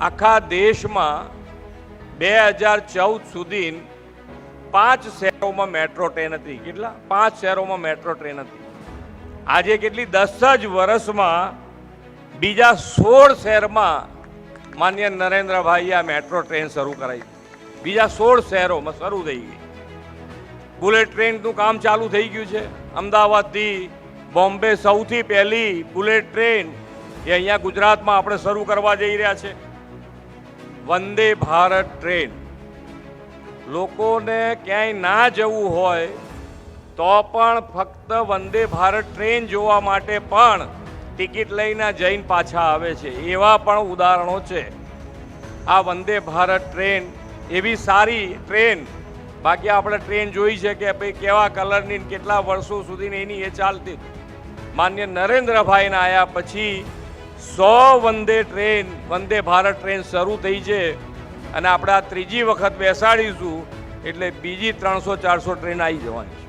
આખા દેશમાં 2014 સુધી 5 શહેરોમાં મેટ્રો ટ્રેન હતી. કેટલા? 5 શહેરોમાં મેટ્રો ટ્રેન હતી. આજે કેટલી 10 જ વર્ષમાં બીજા 16 શહેરમાં માન્ય નરેન્દ્રભાઈએ આ મેટ્રો ટ્રેન શરૂ કરાવી. બીજા 16 શહેરોમાં શરૂ થઈ ગઈ. બુલેટ ટ્રેનનું કામ ચાલુ થઈ ગયું છે. અમદાવાદથી બોમ્બે સૌથી પહેલી બુલેટ ટ્રેન એ અહીંયા ગુજરાતમાં આપણે શરૂ કરવા જઈ રહ્યા છે. વંદે ભારત ટ્રેન. લોકોને ક્યાંય ના જવું હોય તો પણ ફક્ત વંદે ભારત ટ્રેન જોવા માટે પણ ટિકિટ લઈને જઈને પાછા આવે છે. એવા પણ ઉદાહરણો છે. આ વંદે ભારત ટ્રેન એવી સારી ટ્રેન, બાકી આપણે ટ્રેન જોઈ છે કે ભાઈ કેવા કલરની કેટલા વર્ષો સુધીની એની એ ચાલતી. માન્ય નરેન્દ્રભાઈના આવ્યા પછી 100 વંદે ભારત ટ્રેન શરૂ થઈ છે અને આપણે આ ત્રીજી વખત બેસાડીશું એટલે બીજી 300-400 ટ્રેન આવી જવાની છે.